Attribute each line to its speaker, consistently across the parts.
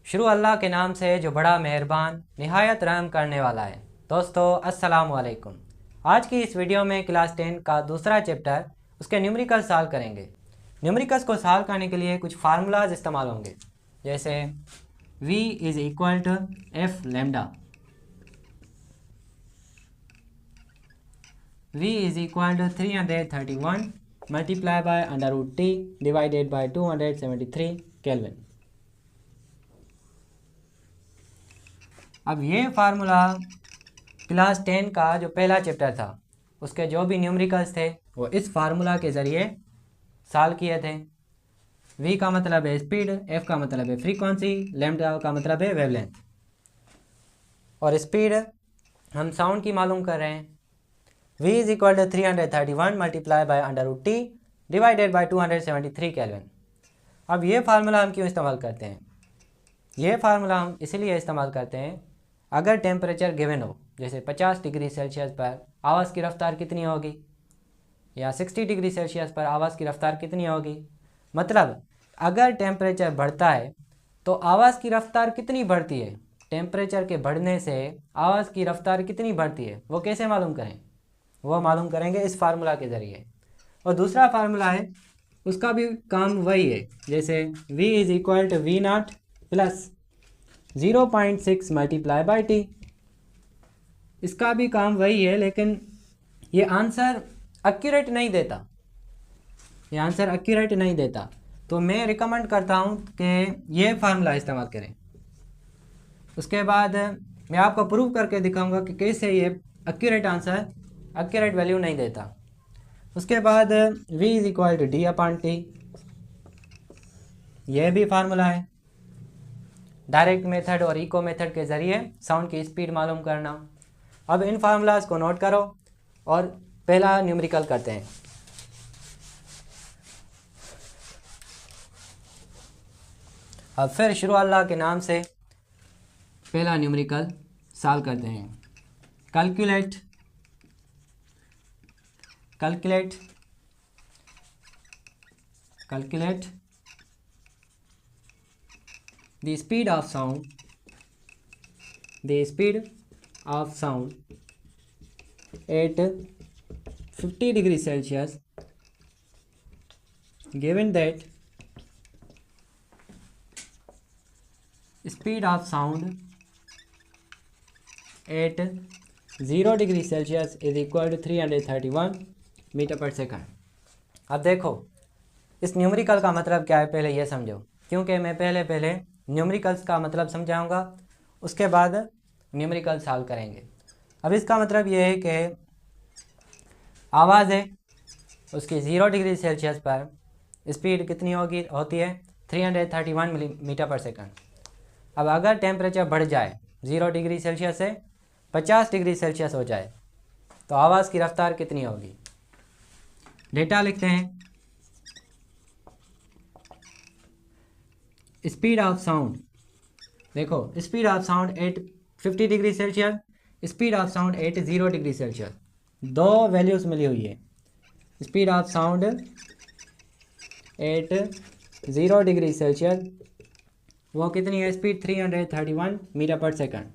Speaker 1: शुरू अल्लाह के नाम से जो बड़ा मेहरबान निहायत रहम करने वाला है। दोस्तों अस्सलाम वालेकुम। आज की इस वीडियो में क्लास 10 का दूसरा चैप्टर उसके न्यूमेरिकल सॉल्व करेंगे। न्यूमेरिकल्स को सॉल्व करने के लिए कुछ फार्मूलाज इस्तेमाल होंगे, जैसे v is equal to F lambda, v is equal to 331 multiply by under root T divided by 273 Kelvin. अब ये फार्मूला क्लास 10 का जो पहला चैप्टर था उसके जो भी न्यूमेरिकल्स थे वो इस फार्मूला के ज़रिए सॉल्व किए थे। v का मतलब है स्पीड, f का मतलब है फ्रीक्वेंसी, लैम्डा का मतलब है वेवलेंथ। और स्पीड हम साउंड की मालूम कर रहे हैं। v is equal to 331 multiply by under root T divided by 273 Kelvin. अब ये फार्मूला हम क्यों इस्तेमाल करते हैं? ये फार्मूला हम इसलिए इस्तेमाल करते हैं अगर टेम्परेचर गिवन हो, जैसे 50 डिग्री सेल्सियस पर आवाज़ की रफ्तार कितनी होगी, या 60 डिग्री सेल्सियस पर आवाज़ की रफ्तार कितनी होगी। मतलब अगर टेम्परेचर बढ़ता है तो आवाज़ की रफ्तार कितनी बढ़ती है, टेम्परेचर के बढ़ने से आवाज़ की रफ्तार कितनी बढ़ती है, वो कैसे मालूम करें? वो मालूम करेंगे इस फार्मूला के ज़रिए। और दूसरा फार्मूला है उसका भी काम वही है, जैसे v is equal to V naught plus 0.6 multiply by T. इसका भी काम वही है, लेकिन ये आंसर एक्यूरेट नहीं देता, ये आंसर एक्यूरेट नहीं देता। तो मैं रिकमेंड करता हूँ कि ये फार्मूला इस्तेमाल करें। उसके बाद मैं आपको प्रूव करके दिखाऊंगा कि कैसे ये एक्यूरेट आंसर, एक्यूरेट वैल्यू नहीं देता। उसके बाद v is equal to D upon T, यह भी फार्मूला है। डायरेक्ट मेथड और इको मेथड के ज़रिए साउंड की स्पीड मालूम करना। अब इन फार्मूलाज को नोट करो और पहला न्यूमेरिकल करते हैं। अब फिर शुरू अल्लाह के नाम से पहला न्यूमेरिकल सॉल्व करते हैं। Calculate calculate calculate the speed of sound at 50 degrees Celsius, given that speed of sound at 0 degree Celsius is equal to 331 metre per second. अब देखो इस न्यूमेरिकल का मतलब क्या है, पहले ये समझो, क्योंकि मैं पहले न्यूमेरिकल्स का मतलब समझाऊंगा, उसके बाद न्यूमेरिकल सॉल्व करेंगे। अब इसका मतलब ये है कि आवाज़ है उसकी 0 डिग्री सेल्सियस पर स्पीड कितनी होती है 331 मीटर पर सेकंड। अब अगर टेम्परेचर बढ़ जाए 0 डिग्री सेल्सियस से 50 डिग्री सेल्सियस हो जाए तो आवाज़ की रफ्तार कितनी होगी। डेटा लिखते हैं। स्पीड ऑफ साउंड, देखो speed of sound eight 50 degree Celsius, speed of sound eight 0 degree Celsius, दो वैल्यूज़ मिली हुई है। Speed of sound eight 0 degree Celsius वो कितनी है, speed 331 metre per second.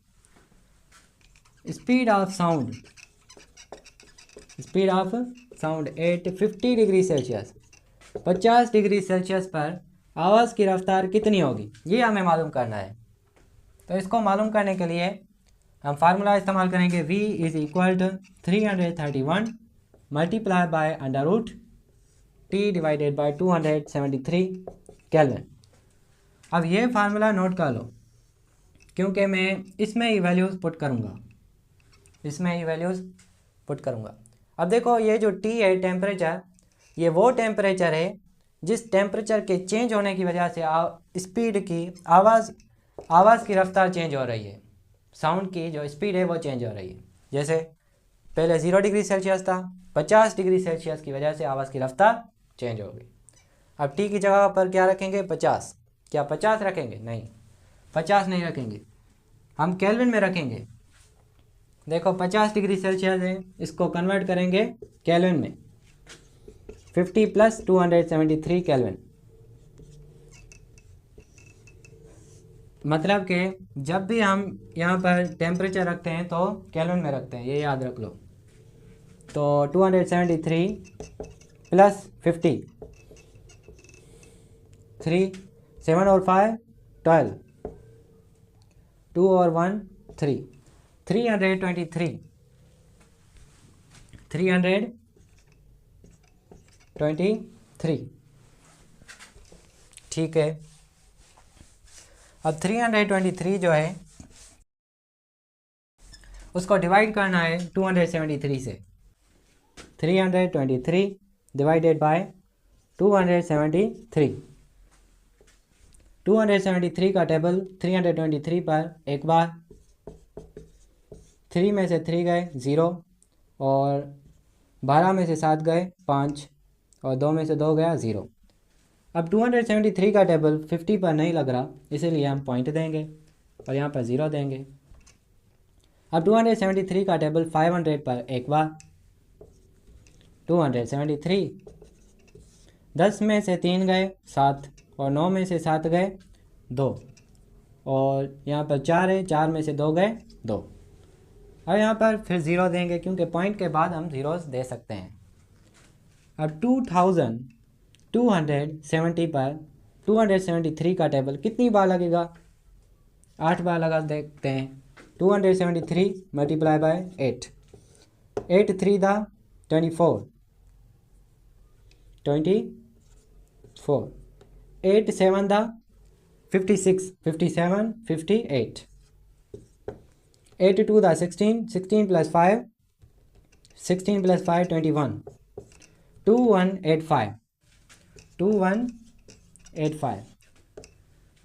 Speaker 1: Speed of sound eight 50 degree Celsius, 50 degree Celsius पर आवाज़ की रफ्तार कितनी होगी, ये हमें मालूम करना है। तो इसको मालूम करने के लिए हम फार्मूला इस्तेमाल करेंगे v is equal to 331 multiply by under root T divided by 273 Kelvin. अब ये फार्मूला नोट कर लो, क्योंकि मैं इसमें ही वैल्यूज़ पुट करूँगा। अब देखो ये जो t है टेम्परेचर, ये वो टेम्परेचर है जिस टेम्परेचर के चेंज होने की वजह से स्पीड की आवाज़ की रफ्तार चेंज हो रही है, साउंड की जो स्पीड है वो चेंज हो रही है। जैसे पहले 0 डिग्री सेल्सियस था, 50 डिग्री सेल्सियस की वजह से आवाज़ की रफ्तार चेंज हो गई। अब टी की जगह पर क्या रखेंगे, 50। क्या 50 रखेंगे? नहीं, 50 नहीं रखेंगे, हम केल्विन में रखेंगे। देखो 50 डिग्री सेल्सियस है, इसको कन्वर्ट करेंगे केल्विन में, 50 प्लस 273 केल्विन। मतलब कि जब भी हम यहाँ पर टेम्परेचर रखते हैं तो केल्विन में रखते हैं, ये याद रख लो। तो 273 प्लस 50, 3, 7 और 5 12, 2 और 1 3, 323, 323। ठीक है, अब 323 जो है उसको डिवाइड करना है 273 से। 323 डिवाइडेड बाय 273। 273 का टेबल 323 पर एक बार, 3 में से 3 गए 0, और 12 में से 7 गए 5, और 2 में से 2 गया 0। अब 273 का टेबल 50 पर नहीं लग रहा, इसीलिए हम पॉइंट देंगे और यहाँ पर 0 देंगे। अब 273 का टेबल 500 पर एक बार, 273, 10 में से 3 गए 7, और 9 में से 7 गए 2, और यहाँ पर 4 है, 4 में से 2 गए 2। अब यहाँ पर फिर 0 देंगे क्योंकि पॉइंट के बाद हम ज़ीरोस दे सकते हैं। अब 2270 पर 273 का टेबल कितनी बार लगेगा? 8 बार लगा देखते हैं। 273 मल्टीप्लाई बाय 8, 8 3 दा 24, 8 7 दा 56, 57, 58, 8 2 दा 16, 16 प्लस 5, 16 प्लस 5 21, 2185, 2185।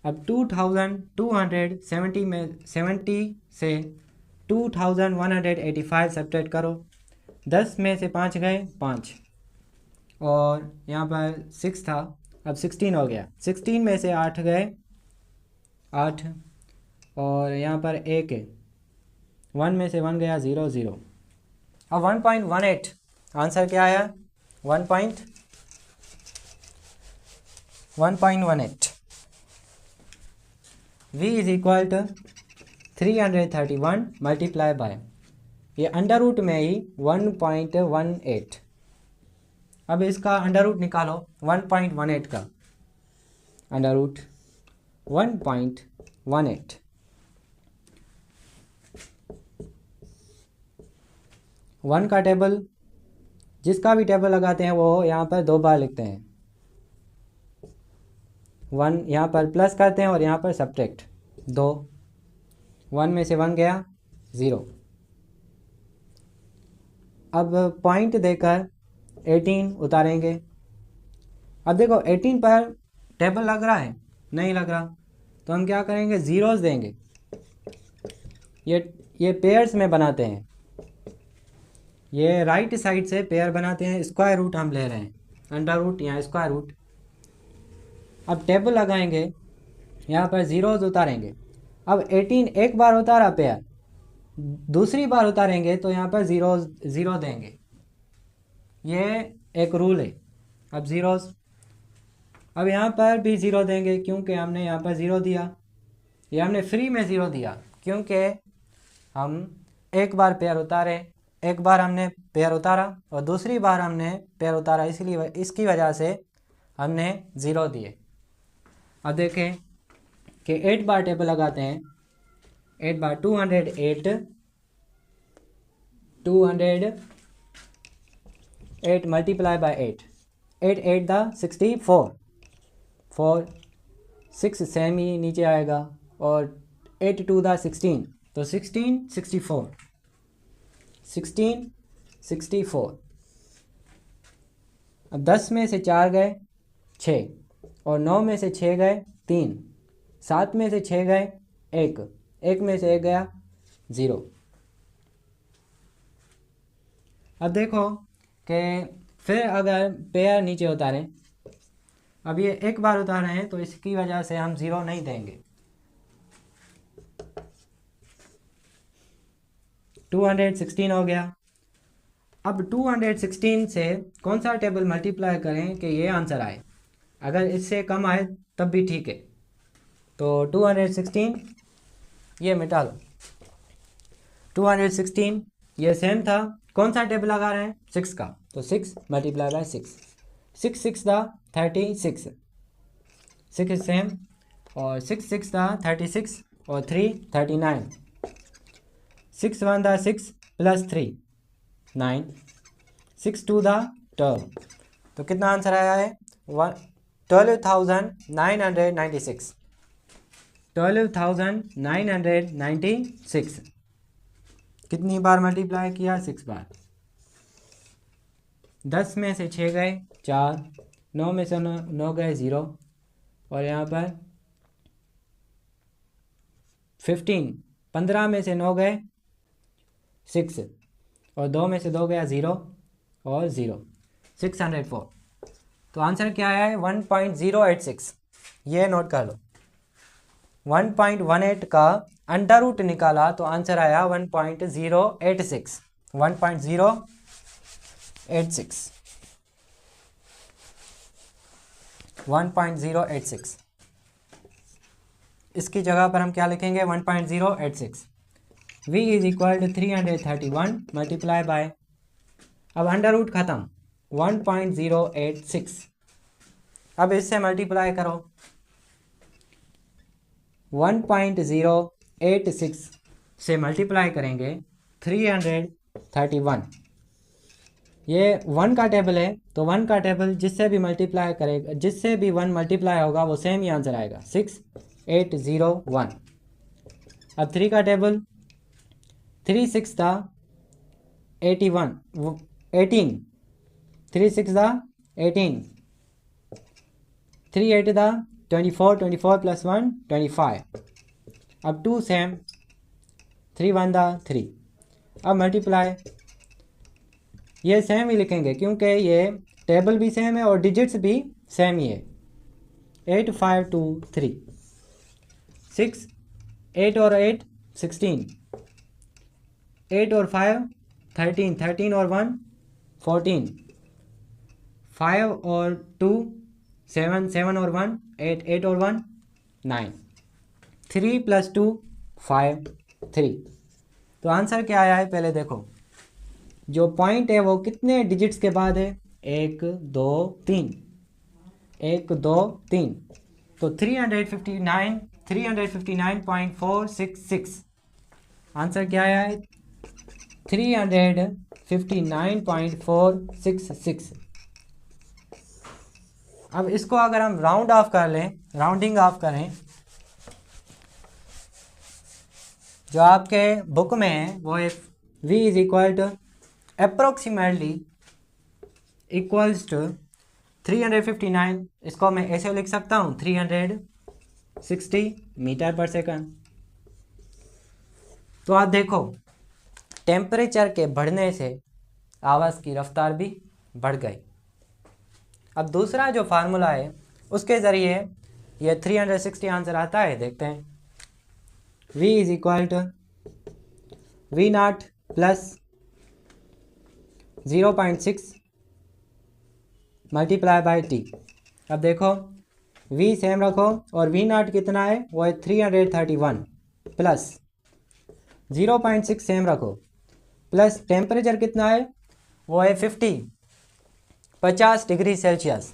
Speaker 1: अब 2270 में 70 से 2185 सब्ट्रैक्ट करो। 10 में से 5 गए 5, और यहाँ पर 6 था, अब 16 हो गया। 16 में से 8 गए 8, और यहाँ पर 1 है, 1 में से 1 गया 0 0। अब 1.18 आंसर क्या आया? 1.18। v is equal to 331 multiply by, ये अंडर रूट में ही 1.18। अब इसका अंडर रूट निकालो 1.18 का अंडर रूट 1.18। 1 का टेबल जिसका भी टेबल लगाते हैं वो यहाँ पर 2 बार लिखते हैं। 1 यहाँ पर प्लस करते हैं और यहाँ पर सब्ट्रैक्ट 2, 1 में से 1 गया 0। अब पॉइंट देकर 18 उतारेंगे। अब देखो 18 पर टेबल लग रहा है? नहीं लग रहा, तो हम क्या करेंगे? ज़ीरोस देंगे। ये पेयर्स में बनाते हैं, ये राइट साइड से पेयर बनाते हैं। स्क्वायर रूट हम ले रहे हैं, अंडर रूट या स्क्वायर रूट। अब टेबल लगाएंगे, यहाँ पर ज़ीरोस उतारेंगे। अब 18 एक बार उतारा पेयर, दूसरी बार उतारेंगे तो यहाँ पर ज़ीरो देंगे। ये एक रूल है। अब ज़ीरोस, अब यहाँ पर भी 0 देंगे क्योंकि हमने यहाँ पर 0 दिया। ये हमने फ्री में 0 दिया क्योंकि हम एक बार पेयर उतारे, एक बार हमने पेयर उतारा और दूसरी बार हमने पेयर उतारा, इसलिए इसकी वजह से हमने 0 दिए। अब देखें कि 8 बार टेबल लगाते हैं। 8 बार 208 मल्टीप्लाई बाय 8, 8 8 दा 64, 4 6 सेमी नीचे आएगा, और 8 2 दा 16, तो 16 64, 16 64। अब 10 में से 4 गए 6, और 9 में से 6 गए 3, 7 में से 6 गए 1, 1 में से 1 गया 0। अब देखो कि फिर अगर पेयर नीचे उतारें, अब ये एक बार उतारे हैं तो इसकी वजह से हम 0 नहीं देंगे। 216 हो गया। अब 216 से कौन सा टेबल मल्टीप्लाई करें कि ये आंसर आए? अगर इससे कम आए तब भी ठीक है। तो 216 ये मिटा लो। 216 ये सेम था। कौन सा टेबल लगा रहे हैं? 6 का। तो 6 मल्टीप्लाई बाय 6, 6 6 दा 36, 6 इज सेम, और 6 6 दा 36 और 3 39, 6 1 दा 6 प्लस 3 9, 6 2 दा 12। तो कितना आंसर आया है? 12,996। 12,996 कितनी बार मल्टीप्लाई किया? 6 बार। 10 में से 6 गए 4, 9 में से 9 गए 0, और यहाँ पर 15 में से 9 गए 6, और 2 में से 2 गया 0 और 0, 604। तो आंसर क्या आया है? 1.086। ये नोट कर लो। 1.18 का अंडर रूट निकाला तो आंसर आया 1.086। 1.086, 1.086। इसकी जगह पर हम क्या लिखेंगे? 1.086। v is equal to 331 multiply by, अब अंडर रूट खत्म, 1.086। अब इससे मल्टीप्लाई करो। 1.086 से मल्टीप्लाई करेंगे 331। ये 1 का टेबल है, तो 1 का टेबल जिससे भी मल्टीप्लाई करेगा, जिससे भी 1 मल्टीप्लाई होगा वो सेम ही आंसर आएगा, 6801। अब 3 का टेबल, 3 6 था 81, 18, 3 6 था 18, 3 8 था 24, 24 प्लस 1 25। अब 2 सेम, 3 1 था 3। अब मल्टीप्लाई, ये सेम ही लिखेंगे क्योंकि ये टेबल भी सेम है और डिजिट्स भी सेम ही है। 8 5 2 3, 6 8 और 8 16, 8 और 5 13, 13 और 1 14, 5 और 2 7, 7 और 1 8, 8 और 1 9, 3 प्लस 2 5 3। तो आंसर क्या आया है? पहले देखो, जो पॉइंट है वो कितने डिजिट्स के बाद है? 1 2 3, 1 2 3। तो 359.466। आंसर क्या आया है? 359.466। अब इसको अगर हम राउंड ऑफ कर लें, राउंडिंग ऑफ करें, जो आपके बुक में है वो है v is equal to approximately equals to 359। इसको मैं ऐसे लिख सकता हूँ 360 मीटर पर सेकंड। तो आप देखो, टेम्परेचर के बढ़ने से आवाज़ की रफ्तार भी बढ़ गई। अब दूसरा जो फार्मूला है उसके ज़रिए ये 360 आंसर आता है, देखते हैं। v is equal to V naught plus 0.6 multiply by T. अब देखो, v सेम रखो और v नॉट कितना है? वो है 331 प्लस 0.6 सेम रखो, प्लस टेम्परेचर कितना है? वो है 50 डिग्री सेल्सियस।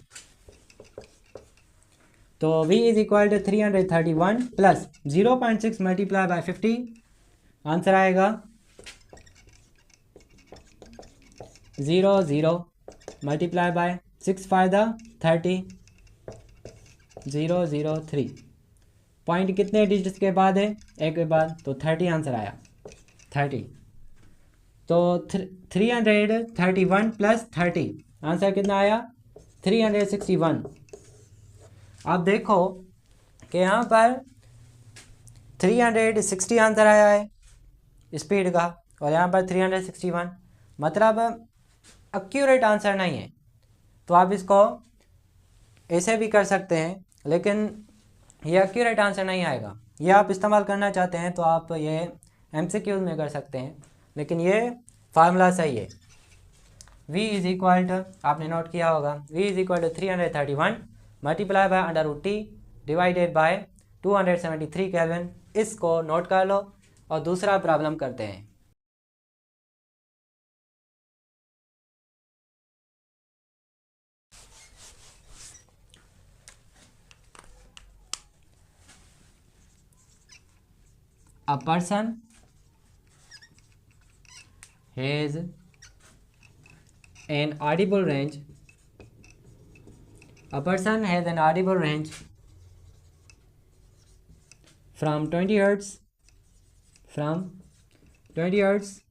Speaker 1: तो v is equal to 331 plus 0.6 multiply by 50, answer आएगा 0 0 मल्टीप्लाई बाय 6 फायदा 30 0 0 3। पॉइंट कितने डिजिट्स के बाद है? एक के बाद, तो 30 आंसर आया 30। तो 331 प्लस 30 आंसर कितना आया? 361। आप देखो कि यहाँ पर 360 आंसर आया है स्पीड का, और यहाँ पर 361, मतलब एक्यूरेट आंसर नहीं है। तो आप इसको ऐसे भी कर सकते हैं, लेकिन ये एक्यूरेट आंसर नहीं आएगा। ये आप इस्तेमाल करना चाहते हैं तो आप ये MCQ में कर सकते हैं, लेकिन ये फार्मूला सही है। v इज इक्वल टू, आपने नोट किया होगा, v is equal to 331 multiply by under root T divided by 273 Kelvin. इसको नोट कर लो और दूसरा प्रॉब्लम करते हैं। A person has an audible range. A person has an audible range from 20 hertz from 20 hertz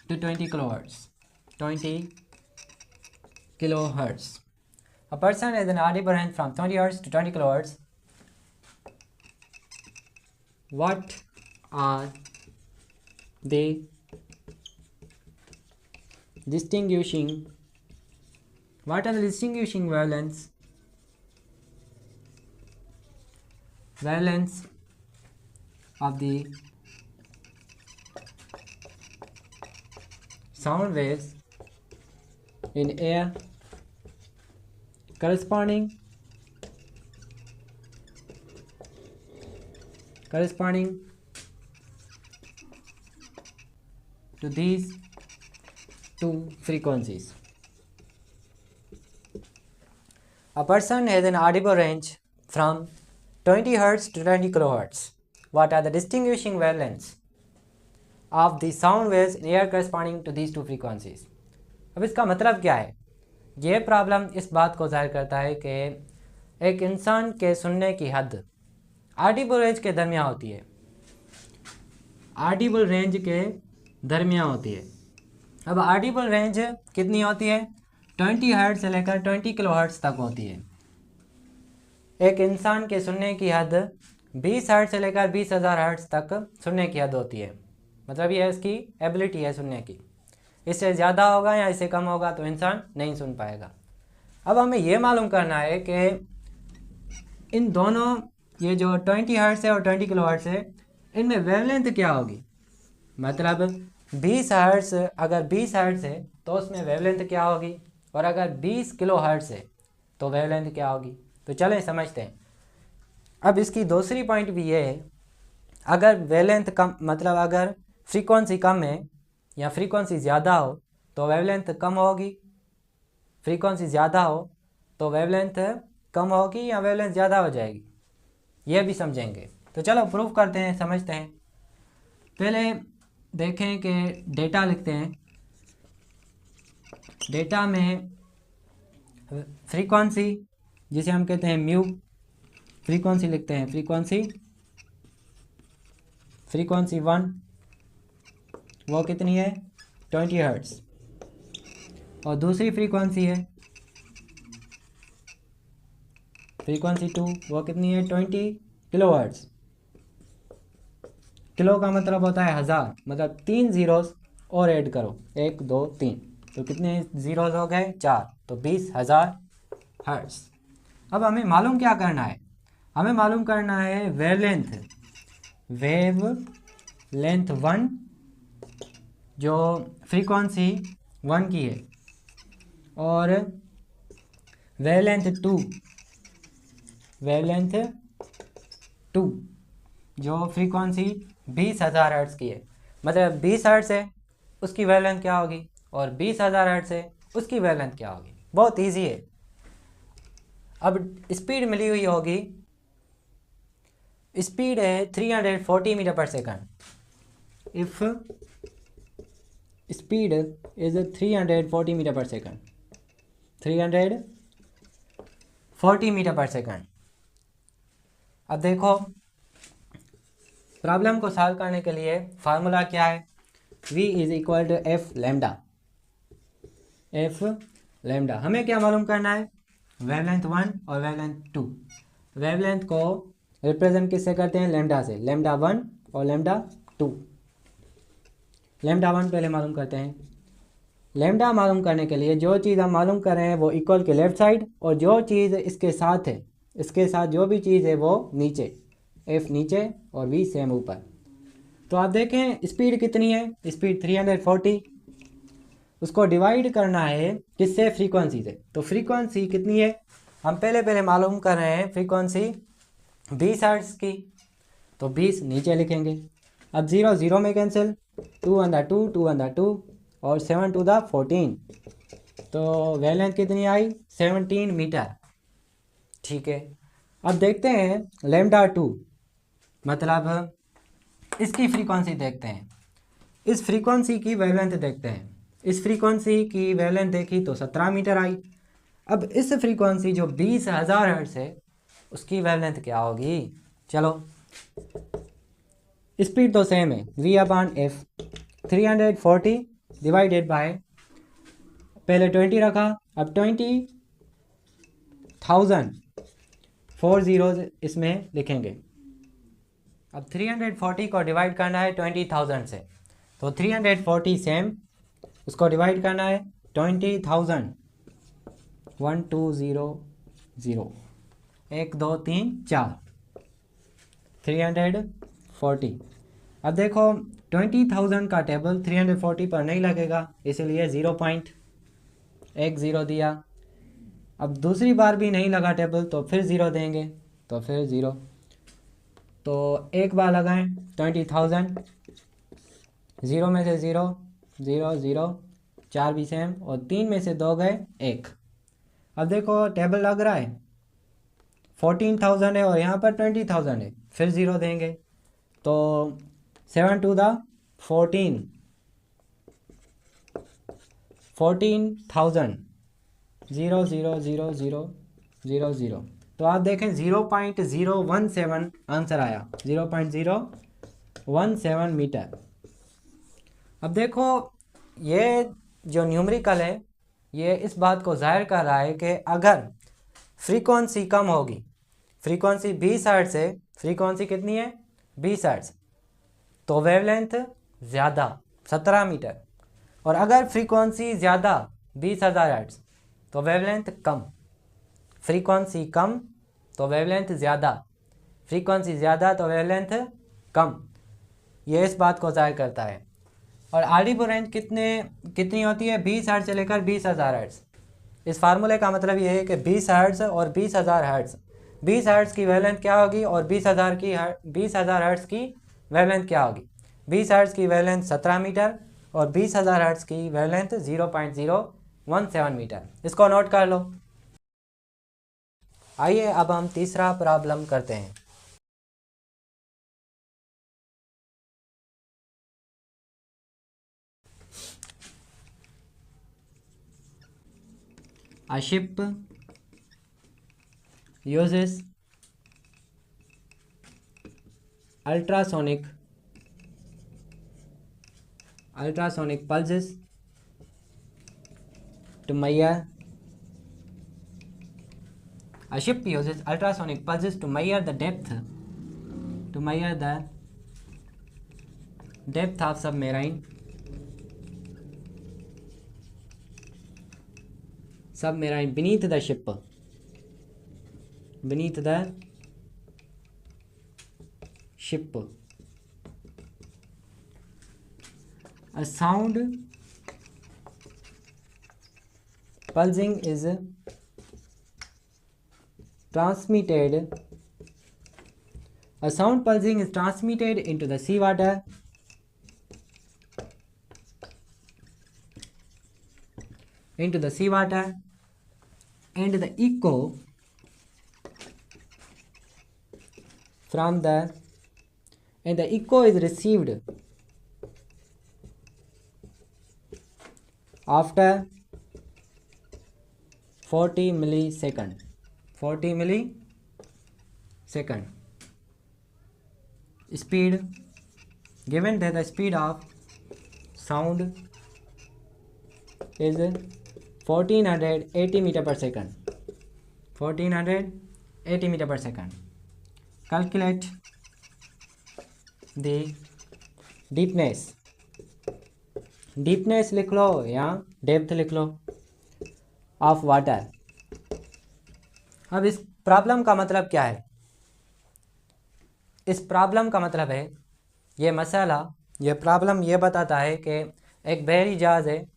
Speaker 1: to 20 kilohertz. 20 kilohertz. A person has an audible range from 20 hertz to 20 kilohertz. What are the distinguishing wavelengths of the sound waves in air corresponding to these two frequencies? A person has an audible range from 20 hertz to 20 kilohertz. What are the distinguishing wavelengths of the sound waves in air corresponding to these two frequencies? अब इसका मतलब क्या है? ये problem इस बात को जाहिर करता है कि एक इंसान के सुनने की हद ऑडिबल रेंज के दरमियान होती है। ऑडिबल रेंज के दरमियान होती है। अब ऑडिबल रेंज कितनी होती है? 20 हर्ट्ज से लेकर 20 किलो हर्ट्ज तक होती है। एक इंसान के सुनने की हद 20 हर्ट्ज से लेकर 20,000 हर्ट्ज तक सुनने की हद होती है। मतलब ये इसकी एबिलिटी है सुनने की। इससे ज़्यादा होगा या इससे कम होगा तो इंसान नहीं सुन पाएगा। अब हमें ये मालूम करना है कि इन दोनों, ये जो 20 हर्ट्ज है और 20 किलो हर्ट्ज है, इनमें वेवलेंथ क्या होगी? मतलब 20 हर्ट्ज, अगर 20 हर्ट्ज है तो उसमें वेवलेंथ क्या होगी, और अगर 20 किलो हर्ट्ज है तो वेवलेंथ क्या होगी? तो चलें समझते हैं। अब इसकी दूसरी पॉइंट भी ये है, अगर वेवलेंथ कम, मतलब अगर फ्रीक्वेंसी कम है या फ्रीक्वेंसी ज़्यादा हो तो वेवलेंथ कम होगी, फ्रीक्वेंसी ज़्यादा हो तो वेवलेंथ कम होगी या वेवलेंथ ज़्यादा हो जाएगी, ये भी समझेंगे। तो चलो प्रूव करते हैं, समझते हैं। पहले देखें कि डेटा लिखते हैं। डेटा में फ्रीक्वेंसी, जिसे हम कहते हैं म्यू, फ्रीक्वेंसी लिखते हैं। फ्रीक्वेंसी 1 वो कितनी है? 20 हर्ट्ज। और दूसरी फ्रीक्वेंसी है फ्रीक्वेंसी 2, वो कितनी है? 20 किलो हर्ट्ज। किलो का मतलब होता है 1000, मतलब 3 ज़ीरोस और ऐड करो, 1 2 3, तो कितने ज़ीरोस हो गए? 4, तो 20,000 हर्ट्ज। अब हमें मालूम क्या करना है? हमें मालूम करना है वेवलेंथ 1 जो फ्रीक्वेंसी 1 की है, और वेवलेंथ 2 जो फ्रीक्वेंसी 20,000 हर्ट्ज की है। मतलब 20 हर्ट्ज है उसकी वेवलेंथ क्या होगी, और 20,000 हर्ट्ज है उसकी वेवलेंथ क्या होगी? बहुत इजी है। अब स्पीड मिली हुई होगी, स्पीड है 340 metre per second. If speed is 340 metre per second, 340 metre per second. अब देखो, प्रॉब्लम को सॉल्व करने के लिए फार्मूला क्या है? v is equal to F lambda. हमें क्या मालूम करना है? वेवलेंथ 1 और वेवलेंथ 2। वेवलेंथ को रिप्रेजेंट किससे करते हैं? लैम्डा से। लैम्डा 1 और लैम्डा 2। लैम्डा 1 पहले मालूम करते हैं। लैम्डा मालूम करने के लिए जो चीज़ हम मालूम कर रहे हैं वो इक्वल के लेफ्ट साइड, और जो चीज़ इसके साथ है, इसके साथ जो भी चीज़ है वो नीचे, एफ नीचे और वी सेम ऊपर। तो आप देखें स्पीड कितनी है? स्पीड 340। उसको डिवाइड करना है किससे? फ्रीक्वेंसी से। तो फ्रीक्वेंसी कितनी है? हम पहले मालूम कर रहे हैं फ्रीक्वेंसी 20 हर्ट्ज़ की, तो 20 नीचे लिखेंगे। अब 0 0 में कैंसिल, 2 × 2 2 × 2 और 7 × 14, तो वेवलेंथ कितनी आई 17 मीटर। ठीक है, अब देखते हैं λ2 मतलब इसकी फ्रीक्वेंसी देखते हैं। इस फ्रीक्वेंसी की वेवलेंथ देखते हैं। इस फ्रीक्वेंसी की वेवलेंथ देखी तो 17 मीटर आई। अब इस फ्रीक्वेंसी जो 20,000 हर्ट्ज़ है उसकी वेवलेंथ क्या होगी? चलो, स्पीड तो सेम है, v/f 340 डिवाइडेड बाय, पहले 20 रखा, अब 20,000 4 जीरोज इसमें लिखेंगे। अब 340 को डिवाइड करना है 20,000 से, तो 340 सेम, उसको डिवाइड करना है 20,000, 1 2 0 0 1 2 3 4 340। अब देखो 20,000 का टेबल 340 पर नहीं लगेगा, इसलिए 0.10 दिया। अब दूसरी बार भी नहीं लगा टेबल तो फिर 0 देंगे, तो फिर 0, तो एक बार लगाएं 20,000, 0 में से 0 0 0, 4 भी सेम और 3 में से 2 गए 1। अब देखो टेबल लग रहा है 14,000 है और यहाँ पर 20,000 है, फिर 0 देंगे, तो 7 × 14 14,000 0 0 0 0 0 0, तो आप देखें 0.017 आंसर आया, 0.017 मीटर। अब देखो ये जो न्यूमेरिकल है ये इस बात को जाहिर कर रहा है कि अगर फ्रीक्वेंसी कम होगी, फ्रीक्वेंसी 20 हर्ट्ज़ है, फ्रीक्वेंसी कितनी है 20 हर्ट्ज़, तो वेवलेंथ ज़्यादा 17 मीटर, और अगर फ्रीक्वेंसी ज़्यादा 20,000 हर्ट्ज़ तो वेवलेंथ कम, फ्रीक्वेंसी कम तो वेवलेंथ ज़्यादा, फ्रीक्वेंसी ज़्यादा तो वेवलेंथ कम। ये इस बात को जाहिर करता है। और ऑडिबल रेंज कितनी होती है 20 हर्ट्ज़ से लेकर 20,000 हर्ट्ज़। इस फार्मूले का मतलब ये है कि 20 हर्ट्ज़ और 20,000 हर्ट्ज़, 20 हर्ट्ज़ की वेवलेंथ क्या होगी और 20,000 हर्ट्ज़ की वेवलेंथ क्या होगी। 20 हर्ट्ज़ की वेवलेंथ 17 मीटर और 20,000 हर्ट्ज़ की वेवलेंथ 0.017 मीटर। इसको नोट कर लो। आइए अब हम तीसरा प्रॉब्लम करते हैं। A ship uses ultrasonic pulses to measure. A ship uses ultrasonic pulses to measure the depth of submarine beneath the ship. A sound pulsing is transmitted into the seawater and the echo is received after 40 millisecond. Speed given that the speed of sound is 1480 meter per second. 1480 meter per second. Calculate the deepness लिख लो या depth लिख लो of water. अब इस problem का मतलब क्या है? इस प्रॉब्लम का मतलब है ये प्रॉब्लम ये बताता है कि एक बहरी जहाज़ है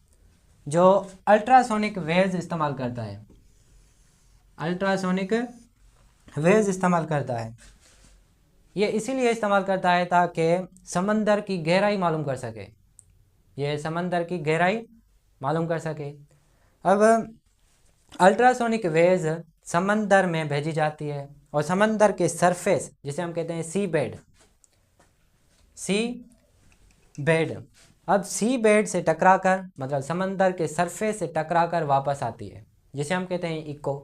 Speaker 1: जो अल्ट्रासोनिक वेव्स इस्तेमाल करता है। अल्ट्रासोनिक वेव्स इस्तेमाल करता है। ये इसीलिए इस्तेमाल करता है ताकि समंदर की गहराई मालूम कर सके, ये समंदर की गहराई मालूम कर सके। अब अल्ट्रासोनिक वेव्स समंदर में भेजी जाती है और समंदर के सरफेस, जिसे हम कहते हैं सी बेड, अब सी बेड से टकराकर, मतलब समंदर के सरफेस से टकराकर वापस आती है, जिसे हम कहते हैं इको।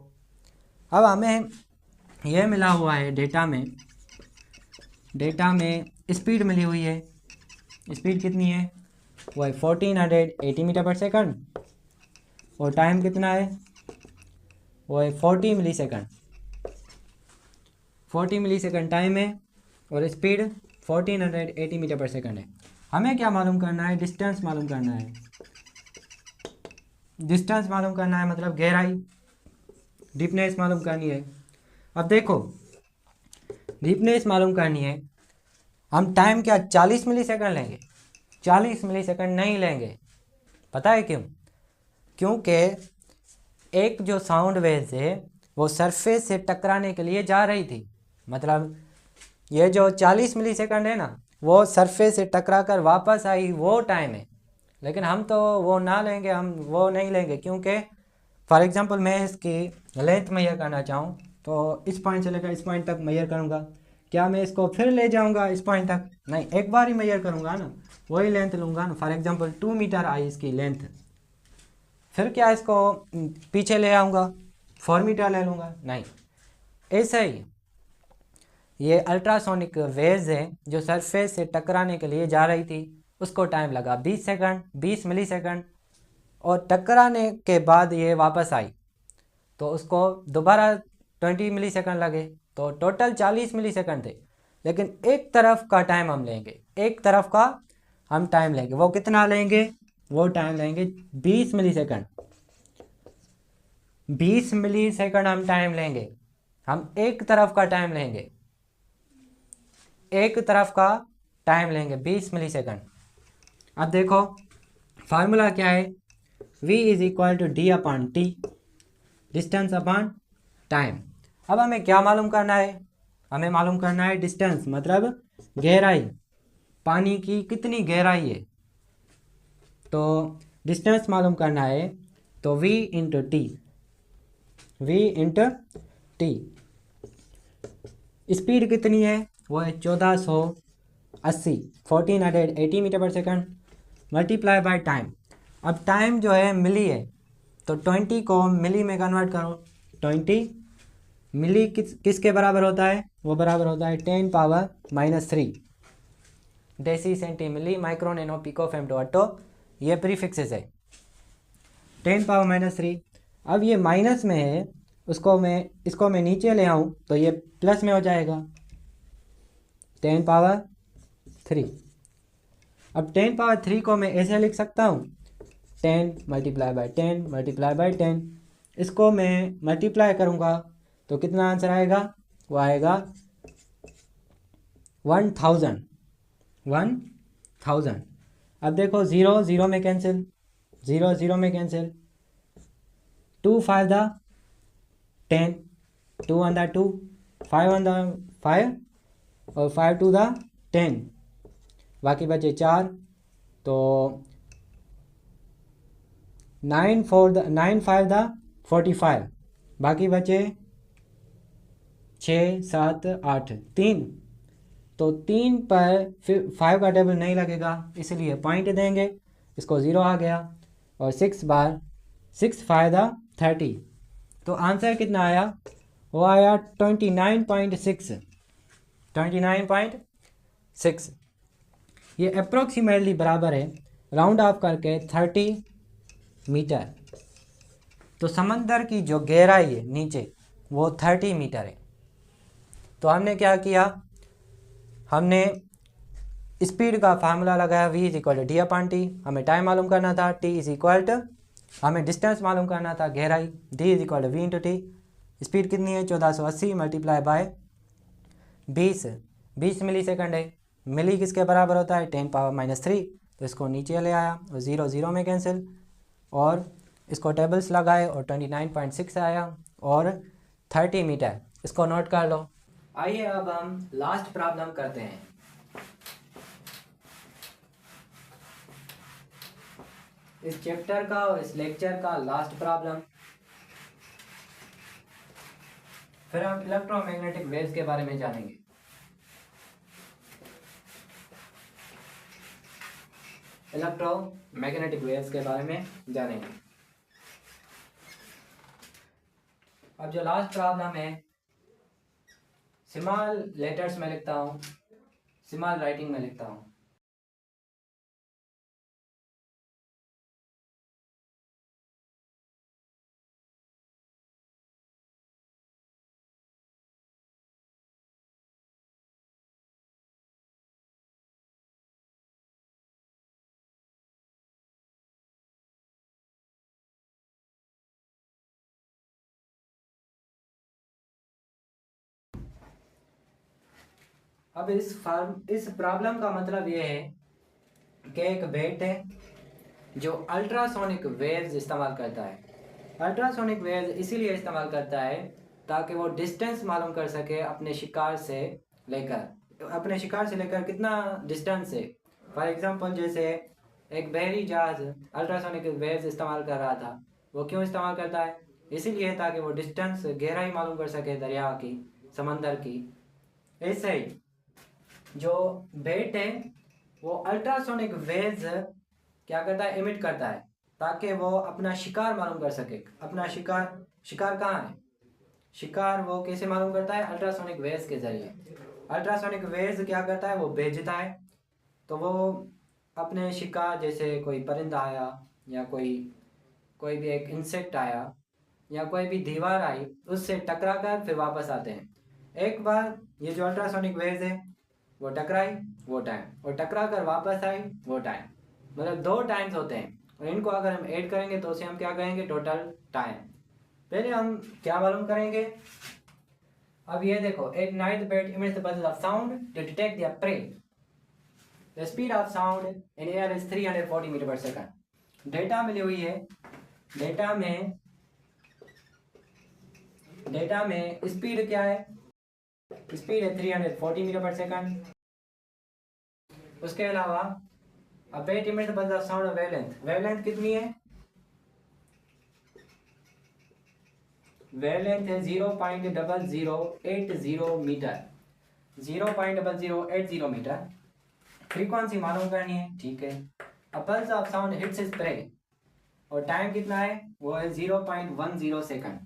Speaker 1: अब हमें यह मिला हुआ है डेटा में स्पीड मिली हुई है। स्पीड कितनी है? वो है 1480 मीटर पर सेकंड, और टाइम कितना है? वो है 40 मिली सेकंड। 40 मिली सेकंड टाइम है और स्पीड 1480 मीटर पर सेकंड है। हमें क्या मालूम करना है? डिस्टेंस मालूम करना है। डिस्टेंस मालूम करना है मतलब गहराई, डीपनेस मालूम करनी है। अब देखो, डीपनेस मालूम करनी है, हम टाइम क्या 40 मिली सेकंड लेंगे? 40 मिली सेकंड नहीं लेंगे। पता है क्यों? क्योंकि एक जो साउंड वेव्स है वो सरफेस से टकराने के लिए जा रही थी, मतलब ये जो 40 मिली सेकंड है ना, वो सरफेस से टकरा कर वापस आई, वो टाइम है। लेकिन हम तो वो ना लेंगे, हम वो नहीं लेंगे, क्योंकि फॉर एग्जांपल मैं इसकी लेंथ मेजर करना चाहूँ तो इस पॉइंट से लेकर इस पॉइंट तक मेजर करूँगा। क्या मैं इसको फिर ले जाऊँगा इस पॉइंट तक? नहीं, एक बार ही मेजर करूँगा ना, वही लेंथ लूँगा ना। फॉर एग्जांपल 2 मीटर आई इसकी लेंथ, फिर क्या इसको पीछे ले आऊँगा 4 मीटर ले लूँगा? नहीं। ऐसे ही ये अल्ट्रासोनिक वेव्स है जो सरफेस से टकराने के लिए जा रही थी, उसको टाइम लगा 20 सेकंड, 20 मिली सेकंड, और टकराने के बाद ये वापस आई तो उसको दोबारा 20 मिली सेकंड लगे, तो टोटल 40 मिली सेकंड थे। लेकिन एक तरफ का टाइम हम लेंगे, एक तरफ का हम टाइम लेंगे। वो कितना लेंगे? वो टाइम लेंगे 20 मिली सेकंड। 20 मिली सेकंड हम टाइम लेंगे, हम एक तरफ का टाइम लेंगे, एक तरफ का टाइम लेंगे 20 मिली सेकंड। अब देखो फार्मूला क्या है? v is equal to D upon T, distance upon time. अब हमें क्या मालूम करना है? हमें मालूम करना है डिस्टेंस, मतलब गहराई, पानी की कितनी गहराई है। तो डिस्टेंस मालूम करना है तो v इंटू टी। स्पीड कितनी है? वो है 1480, 1480 metre per second, multiply by time. अब टाइम जो है मिली है, तो 20 को मिली में कन्वर्ट करो। 20 मिली किसके बराबर होता है? वो बराबर होता है 10 पावर -3 डेसी, सेंटी, मिली, माइक्रो, नैनो, पिको, फेम्टो, अट्टो, ये प्रीफिक्सेस है। 10 पावर -3। अब ये माइनस में है, इसको मैं नीचे ले आऊँ तो ये प्लस में हो जाएगा, 10 पावर 3। अब 10 पावर 3 को मैं ऐसे लिख सकता हूँ, 10 मल्टीप्लाई बाय 10 मल्टीप्लाई बाय 10। इसको मैं मल्टीप्लाई करूँगा तो कितना आंसर आएगा? वो आएगा 1000। अब देखो 0 0 में कैंसिल, 0 0 में कैंसिल, 2 5 द 10, 2 1 द 2, 5 1 द 5 और 5 2 द 10, बाकी बचे 4, तो 9 5 द 45, बाकी बचे 6 7 8 3। तो 3 पर फिर 5 का टेबल नहीं लगेगा, इसलिए पॉइंट देंगे, इसको 0 आ गया। और 6 बार 6 5 द 30, तो आंसर कितना आया? वो आया 29.6। ये अप्रोक्सीमेटली बराबर है राउंड ऑफ करके 30 मीटर। तो समंदर की जो गहराई है नीचे वो 30 मीटर है। तो हमने क्या किया? हमने स्पीड का फार्मूला लगाया, v is equal to D upon T. हमें टाइम मालूम करना था, t इज इक्वल टू, हमें डिस्टेंस मालूम करना था, गहराई, d is equal to v into T. Speed कितनी है? 1480 मल्टीप्लाई बाय 20 मिली सेकंड है। मिली किसके बराबर होता है? 10 पावर -3। तो इसको नीचे ले आया और 0 0 में कैंसिल, और इसको टेबल्स लगाए और 29.6 आया, और 30 मीटर। इसको नोट कर लो। आइए अब हम लास्ट प्रॉब्लम करते हैं। इस चैप्टर का और इस लेक्चर का लास्ट प्रॉब्लम। फिर हम इलेक्ट्रोमैग्नेटिक वेव्स के बारे में जानेंगे। इलेक्ट्रोमैग्नेटिक वेव्स के बारे में जानेंगे। अब जो लास्ट प्रॉब्लम है, स्मॉल लेटर्स में लिखता हूँ, स्मॉल राइटिंग में लिखता हूँ। अब इस प्रॉब्लम का मतलब ये है कि एक बेट है जो अल्ट्रासोनिक वेव्स इस्तेमाल करता है। अल्ट्रासोनिक वेव्स इसीलिए इस्तेमाल करता है ताकि वो डिस्टेंस मालूम कर सके अपने शिकार से लेकर कितना डिस्टेंस है। फॉर एग्जांपल जैसे एक बहरी जहाज अल्ट्रासोनिक वेव्स इस्तेमाल कर रहा था, वो क्यों इस्तेमाल करता है? इसीलिए ताकि वो डिस्टेंस, गहराई मालूम कर सके दरिया की, समंदर की। ऐसे ही जो बेट है वो अल्ट्रासोनिक वेव्स क्या करता है, इमिट करता है ताकि वो अपना शिकार मालूम कर सके। अपना शिकार कहाँ है? शिकार वो कैसे मालूम करता है? अल्ट्रासोनिक वेव्स के जरिए। अल्ट्रासोनिक वेव्स क्या करता है, वो भेजता है। तो वो अपने शिकार, जैसे कोई परिंदा आया या कोई भी एक इंसेक्ट आया या कोई भी दीवार आई, उससे टकरा कर फिर वापस आते हैं। एक बार ये जो अल्ट्रासोनिक वेव्स है वो टकराई वो टाइम, और टकरा कर वापस आई वो टाइम, मतलब 2 टाइम्स होते हैं। और इनको अगर हम ऐड करेंगे तो उसे हम क्या कहेंगे? Total time. पहले हम क्या मालूम करेंगे? अब ये देखो, एक night bat emits the buzz of sound to detect their prey. The speed of sound in air is 340 metre per second. Data मिली हुई है। डेटा में स्पीड क्या है? स्पीड है 340 मीटर पर सेकंड। उसके अलावा अब बेट emits the buzz of sound of wavelength। Wavelength कितनी है? वेवलेंथ है 0.0080 मीटर। 0.0080 मीटर। फ्रीक्वेंसी मालूम करनी है, ठीक है। अब pulse of sound hits its prey, और टाइम कितना है? वो है 0.10 सेकंड।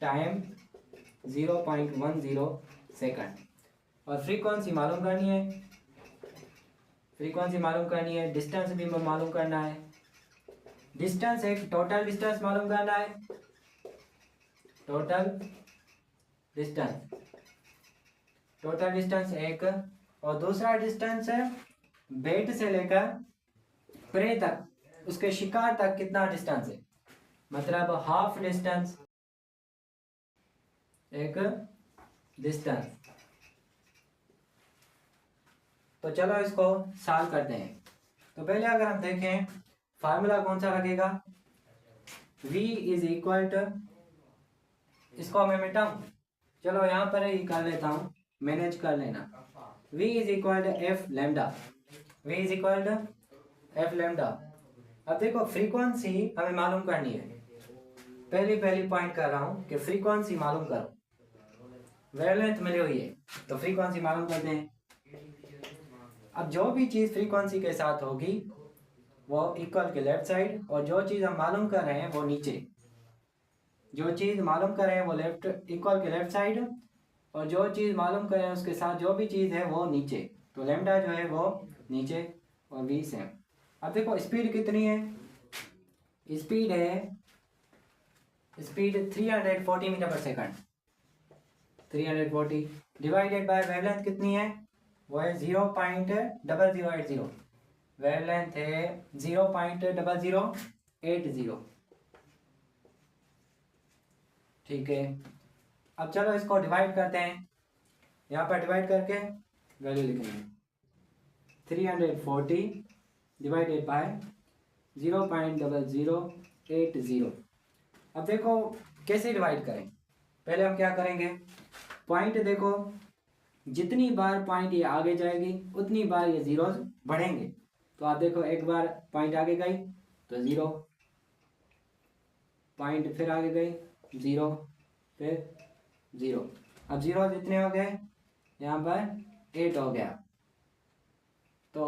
Speaker 1: Time 0.10 second. और फ्रीक्वेंसी मालूम करनी है, डिस्टेंस भी मालूम करना है। डिस्टेंस एक टोटल डिस्टेंस मालूम करना है, टोटल डिस्टेंस एक। और दूसरा डिस्टेंस है बेट से लेकर प्रे तक, उसके शिकार तक कितना डिस्टेंस है, मतलब हाफ डिस्टेंस, एक डिस्टेंस। तो चलो इसको सॉल्व करते हैं। तो पहले अगर हम देखें फार्मूला कौन सा लगेगा, V इज इक्वल टू, इसको मैं मिटाऊं, चलो यहाँ पर ही कर लेता हूँ, मैनेज कर लेना। V is equal to F lambda. अब देखो फ्रीक्वेंसी हमें मालूम करनी है। पहली पॉइंट कर रहा हूँ कि फ्रीक्वेंसी मालूम करो। वेवलेंथ मिली हुई है तो फ्रीक्वेंसी मालूम करते हैं। अब जो भी चीज़ फ्रीक्वेंसी के साथ होगी वो इक्वल के लेफ्ट साइड, और जो चीज़ हम मालूम कर रहे हैं वो नीचे। जो चीज़ मालूम कर रहे हैं वो इक्वल के लेफ्ट साइड, और जो चीज़ मालूम कर रहे हैं उसके साथ जो भी चीज़ है वो नीचे। तो लेमडा जो है वो नीचे और V सेम। अब देखो स्पीड कितनी है? Speed 340 metre per second. 340 divided by wavelength कितनी है? वो है 0.0080। वेवलेंथ है 0.0080। ठीक है। अब चलो इसको डिवाइड करते हैं। यहाँ पर डिवाइड करके वैल्यू लिखेंगे 340 डिवाइडेड बाय 0.0080। अब देखो कैसे डिवाइड करें। पहले हम क्या करेंगे, पॉइंट देखो, जितनी बार पॉइंट ये आगे जाएगी उतनी बार ये जीरोस बढ़ेंगे। तो आप देखो, एक बार पॉइंट आगे गई तो 0, पॉइंट फिर आगे गई 0, फिर 0। अब जीरो जितने हो गए, यहाँ पर 8 हो गया। तो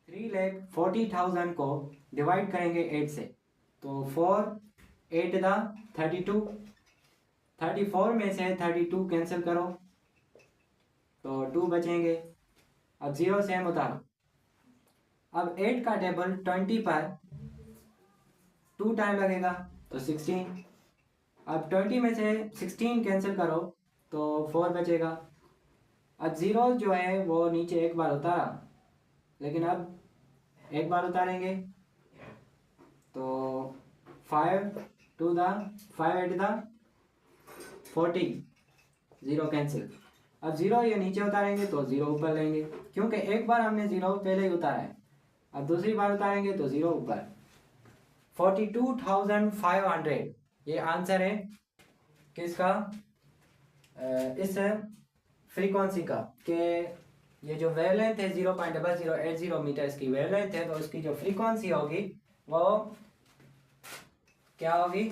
Speaker 1: 3,40,000 को डिवाइड करेंगे 8 से, तो 4 8 दा 32, 34 में से 32 कैंसिल करो तो 2 बचेंगे। अब 0 से हम उतारो। अब 8 का टेबल 20 पर 2 टाइम लगेगा तो 16। अब 20 में से 16 कैंसिल करो तो 4 बचेगा। अब 0 जो है वो नीचे एक बार उतारा, लेकिन अब एक बार उतारेंगे तो 5 2 दा 5 8 दा 40, 0 कैंसिल। अब 0 ये नीचे उतारेंगे तो 0 ऊपर लेंगे, क्योंकि एक बार हमने 0 पहले ही उतारा है। अब दूसरी बार उतारेंगे तो 0 ऊपर। 42,500 ये आंसर है किसका, इस फ्रीक्वेंसी का, कि ये जो वेवलेंथ है 0.0080 मीटर्स की वेवलेंथ है, तो उसकी जो फ्रीक्वेंसी होगी वो क्या होगी,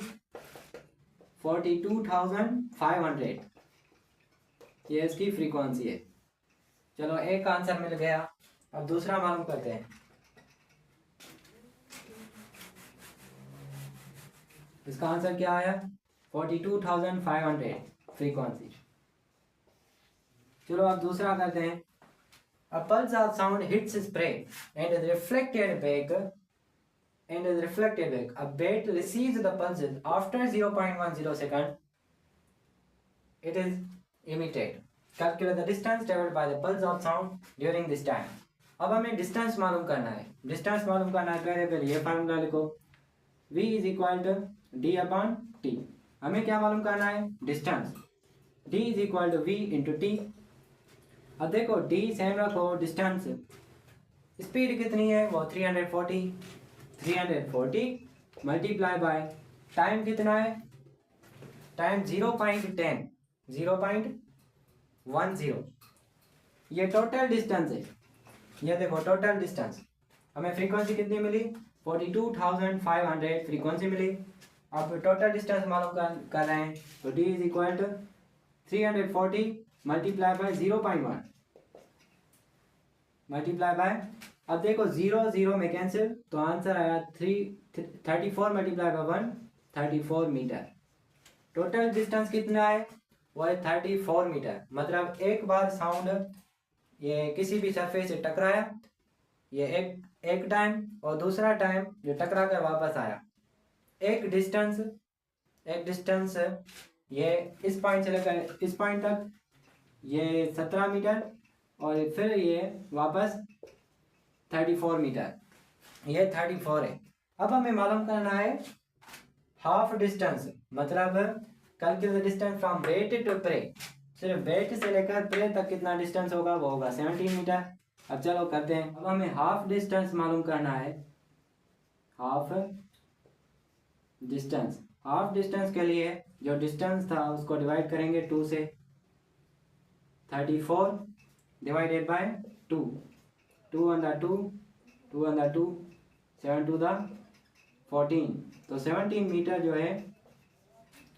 Speaker 1: 42,500, ये इसकी फ्रीक्वेंसी है। चलो एक आंसर मिल गया। अब दूसरा मालूम करते हैं। इसका आंसर क्या आया, 42,500 फ्रीक्वेंसी। चलो अब दूसरा करते हैं। A pulse of sound hits spray and is reflected back. A bat receives the pulses after 0.10 second. It is emitted. Calculate the distance traveled by the pulse of sound during this time. अब हमें distance मालूम करना है। Distance मालूम करना है, पहले ये फार्मूला लिखो, v is equal to D upon T. हमें क्या मालूम करना है, distance. d is equal to v into T. अब देखो d सेम रखो, डिस्टेंस, स्पीड कितनी है वो 340 मल्टीप्लाई बाय टाइम कितना है, टाइम 0.10, ये टोटल डिस्टेंस है। ये देखो टोटल डिस्टेंस, हमें फ्रीक्वेंसी कितनी मिली, 42,500 फ्रीक्वेंसी मिली। अब टोटल डिस्टेंस मालूम कर रहे हैं, तो d is equal to 340 multiply by 0.1 multiply by, अब देखो 0 0 में कैंसिल, तो आंसर आया 34 multiply by 1, 34 metre. Total distance कितना है, वो है 34 मीटर। मतलब एक बार साउंड ये किसी भी सरफेस से टकराया, ये एक टाइम, और दूसरा टाइम जो टकरा कर वापस आया। एक डिस्टेंस ये इस पॉइंट से लेकर इस पॉइंट तक ये 17 मीटर, और फिर ये वापस 34 मीटर, ये 34 है। अब हमें मालूम करना है हाफ डिस्टेंस, मतलब calculate distance from bat to prey. सिर्फ बेट से लेकर प्रे तक कितना डिस्टेंस होगा, वो होगा 17 मीटर। अब चलो करते हैं। अब हमें हाफ डिस्टेंस मालूम करना है। हाफ डिस्टेंस के लिए जो डिस्टेंस था उसको डिवाइड करेंगे 2 से। 34 divided by 2, 2 under 2, 7 to the 14, तो 17 मीटर जो है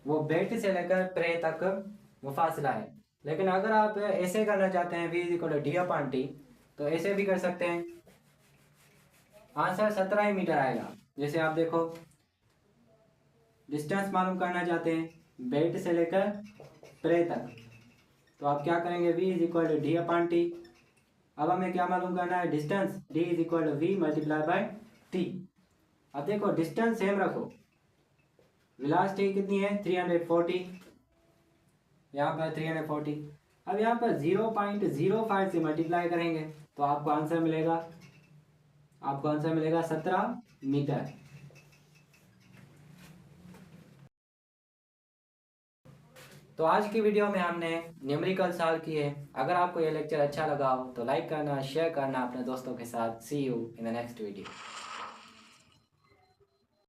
Speaker 1: वो बेट से लेकर प्रे तक वो फासला है। लेकिन अगर आप ऐसे करना चाहते हैं v equal to D upon T, तो ऐसे भी कर सकते हैं। आंसर 17 ही मीटर आएगा। जैसे आप देखो, डिस्टेंस मालूम करना चाहते हैं बेट से लेकर प्रे तक, तो आप क्या करेंगे, v is equal to D upon T. अब हमें क्या मालूम करना है, distance, d is equal to v multiply by t। अब देखो डिस्टेंस सेम रखो, वेलोसिटी कितनी है 340, यहाँ पर 340। अब यहाँ पर 0.05 से मल्टीप्लाई करेंगे तो आपको आंसर मिलेगा 17 मीटर। तो आज की वीडियो में हमने न्यूमेरिकल सॉल्व किए। अगर आपको ये लेक्चर अच्छा लगा हो तो लाइक करना, शेयर करना अपने दोस्तों के साथ। See you in the next video.